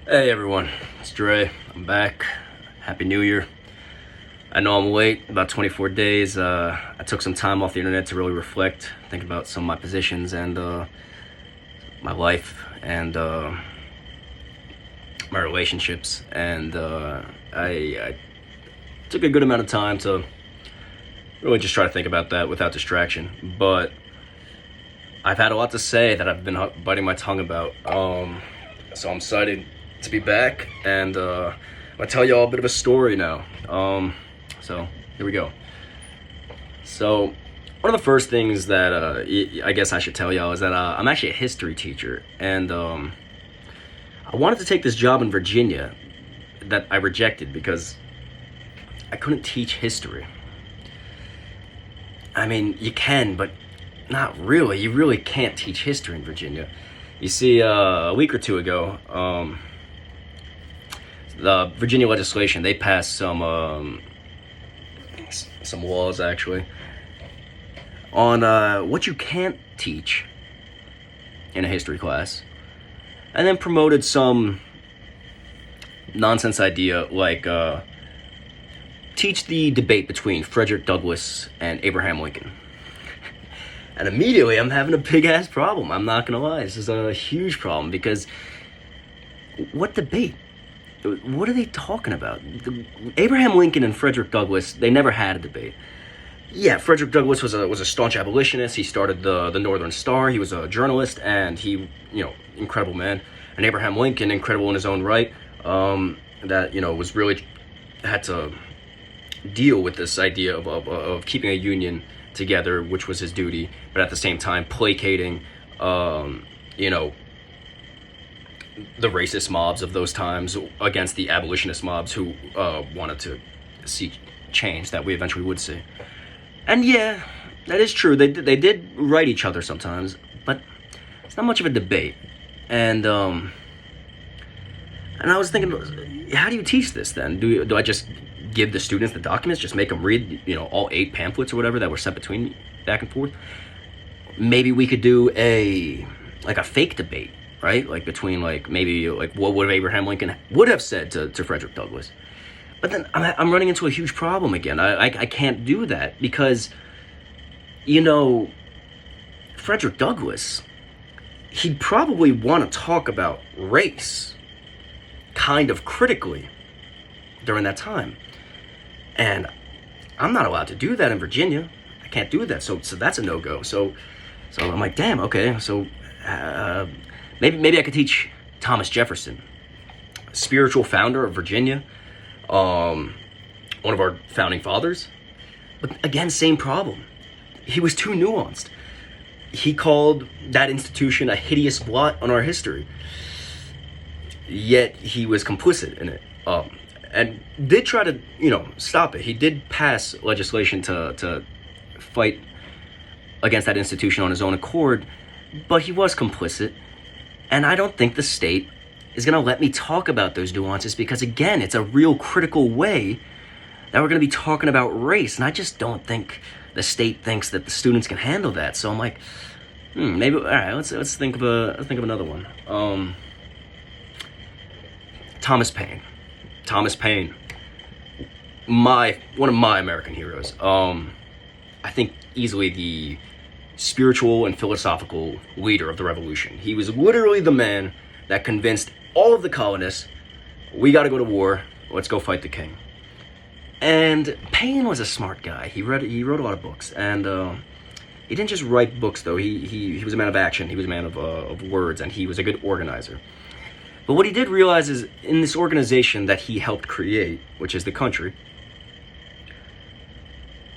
Hey everyone, it's Dre. I'm back. Happy New Year. I know I'm late, about 24 days. I took some time off the internet to really reflect, think about some of my positions and my life and my relationships. And I took a good amount of time to really just try to think about that without distraction. But I've had a lot to say that I've been biting my tongue about. So I'm excited to be back, and I'll tell you all a bit of a story now. So here we go. So one of the first things that I guess I should tell y'all is that I'm actually a history teacher, and I wanted to take this job in Virginia that I rejected because I couldn't teach history. I mean, you can, but not really. You really can't teach history in Virginia. You see, a week or two ago, the Virginia legislation, they passed some laws actually on what you can't teach in a history class, and then promoted some nonsense idea like teach the debate between Frederick Douglass and Abraham Lincoln. And immediately I'm having a big ass problem. I'm not gonna lie. This is a huge problem because what debate? What are they talking about? Abraham Lincoln and Frederick Douglass, they never had a debate. Yeah, Frederick Douglass was a staunch abolitionist. He started the Northern Star. He was a journalist, and he, incredible man. And Abraham Lincoln, incredible in his own right, that, was really had to deal with this idea of keeping a union together, which was his duty, but at the same time placating, the racist mobs of those times against the abolitionist mobs who wanted to see change that we eventually would see. And yeah, that is true. They did write each other sometimes, but it's not much of a debate. And I was thinking, how do you teach this then? Do I just give the students the documents, just make them read, all 8 pamphlets or whatever that were sent between me back and forth? Maybe we could do a fake debate, right? Like between maybe what would Abraham Lincoln would have said to Frederick Douglass. But then I'm running into a huge problem again. I can't do that because, Frederick Douglass, he'd probably want to talk about race kind of critically during that time. And I'm not allowed to do that in Virginia. I can't do that. So that's a no-go. So I'm like, damn, okay. So maybe I could teach Thomas Jefferson, spiritual founder of Virginia, one of our founding fathers. But again, same problem. He was too nuanced. He called that institution a hideous blot on our history. Yet he was complicit in it. And did try to, stop it. He did pass legislation to fight against that institution on his own accord, but he was complicit. And I don't think the state is going to let me talk about those nuances because, again, it's a real critical way that we're going to be talking about race. And I just don't think the state thinks that the students can handle that. So I'm like, maybe, all right, let's think of another one. Thomas Paine, one of my American heroes. I think easily the spiritual and philosophical leader of the revolution. He was literally the man that convinced all of the colonists, we got to go to war. Let's go fight the king. And Paine was a smart guy. He wrote a lot of books, and he didn't just write books though. He was a man of action. He was a man of words, and he was a good organizer. But what he did realize is in this organization that he helped create, which is the country,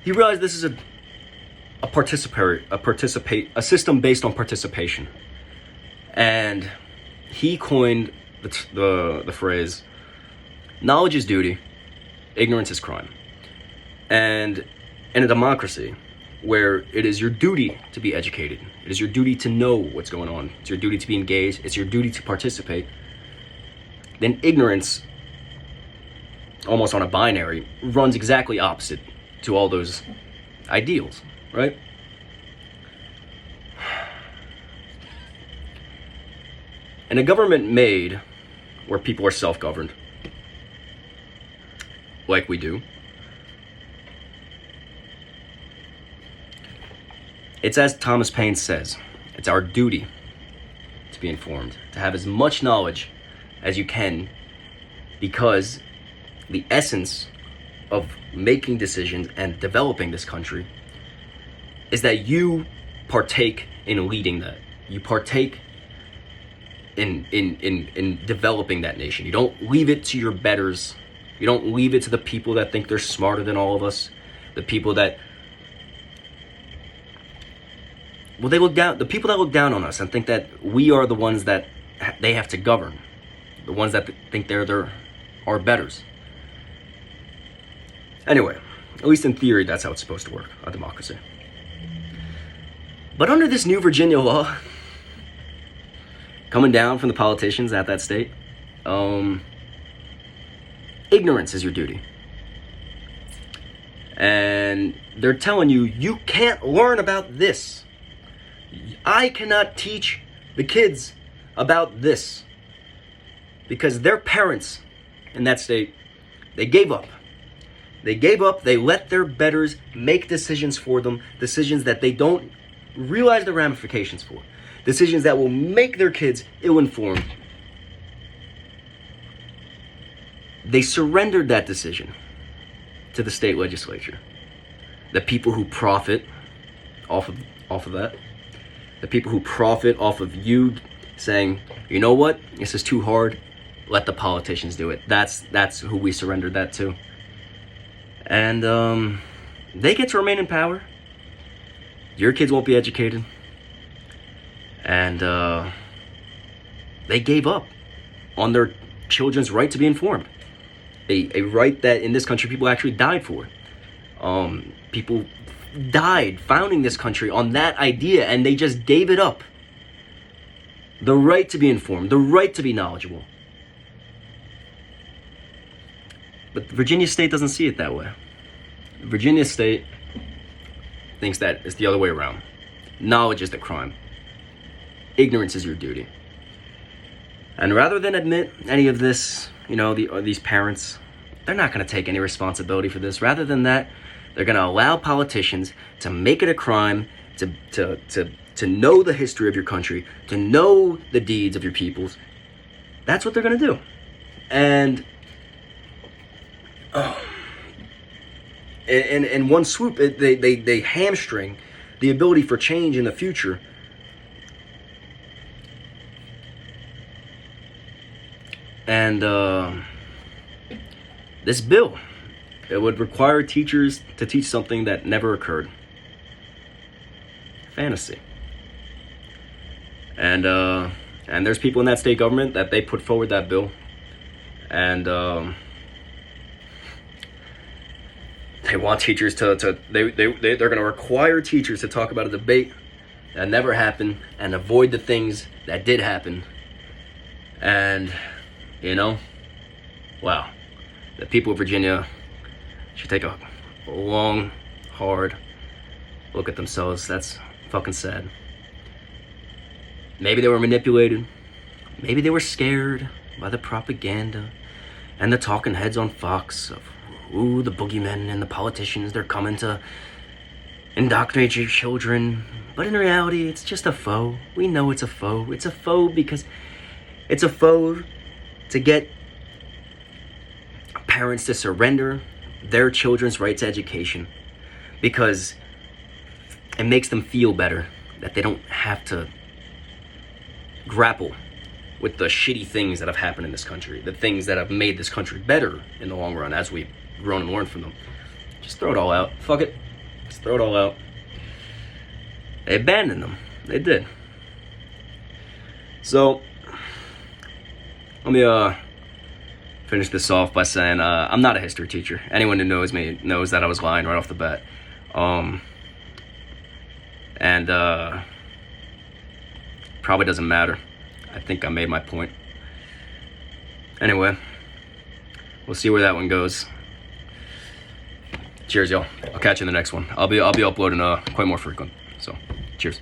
he realized this is a system based on participation. And he coined the phrase, knowledge is duty, ignorance is crime. And in a democracy where it is your duty to be educated, it is your duty to know what's going on, it's your duty to be engaged, it's your duty to participate, then ignorance, almost on a binary, runs exactly opposite to all those ideals, right? And a government made where people are self-governed, like we do, it's as Thomas Paine says, it's our duty to be informed, to have as much knowledge as you can, because the essence of making decisions and developing this country is that you partake in leading that. You partake in developing that nation. You don't leave it to your betters. You don't leave it to the people that think they're smarter than all of us. The people that, well, they look down, the people that look down on us and think that we are the ones that they have to govern. The ones that think they're our betters. Anyway, at least in theory, that's how it's supposed to work, a democracy. But under this new Virginia law, coming down from the politicians at that state, ignorance is your duty. And they're telling you, you can't learn about this. I cannot teach the kids about this. Because their parents in that state, they gave up. They gave up, they let their betters make decisions for them, decisions that they don't realize the ramifications for, decisions that will make their kids ill-informed. They surrendered that decision to the state legislature. The people who profit off of that, the people who profit off of you saying, you know what, this is too hard, let the politicians do it. That's who we surrendered that to. And they get to remain in power. Your kids won't be educated. And they gave up on their children's right to be informed. A right that in this country people actually died for. People died founding this country on that idea, and they just gave it up. The right to be informed, the right to be knowledgeable. But Virginia State doesn't see it that way. Virginia State thinks that it's the other way around. Knowledge is the crime. Ignorance is your duty. And rather than admit any of this, these parents, they're not going to take any responsibility for this. Rather than that, they're going to allow politicians to make it a crime, to know the history of your country, to know the deeds of your peoples. That's what they're going to do. And in one swoop, they hamstring the ability for change in the future. And this bill, it would require teachers to teach something that never occurred. Fantasy. And there's people in that state government that they put forward that bill. And they want teachers they're going to require teachers to talk about a debate that never happened and avoid the things that did happen. And, wow, the people of Virginia should take a long, hard look at themselves. That's fucking sad. Maybe they were manipulated. Maybe they were scared by the propaganda and the talking heads on Fox of, ooh, the boogeymen and the politicians, they're coming to indoctrinate your children. But in reality, it's just a foe. We know it's a foe. It's a foe because it's a foe to get parents to surrender their children's right to education because it makes them feel better that they don't have to grapple with the shitty things that have happened in this country, the things that have made this country better in the long run as we've grown and learned from them. Just throw it all out. Fuck it. Just throw it all out. They abandoned them. They did. So, let me finish this off by saying I'm not a history teacher. Anyone who knows me knows that I was lying right off the bat. Probably doesn't matter. I think I made my point. Anyway, we'll see where that one goes. Cheers, y'all. I'll catch you in the next one. I'll be uploading quite more frequent. So, cheers.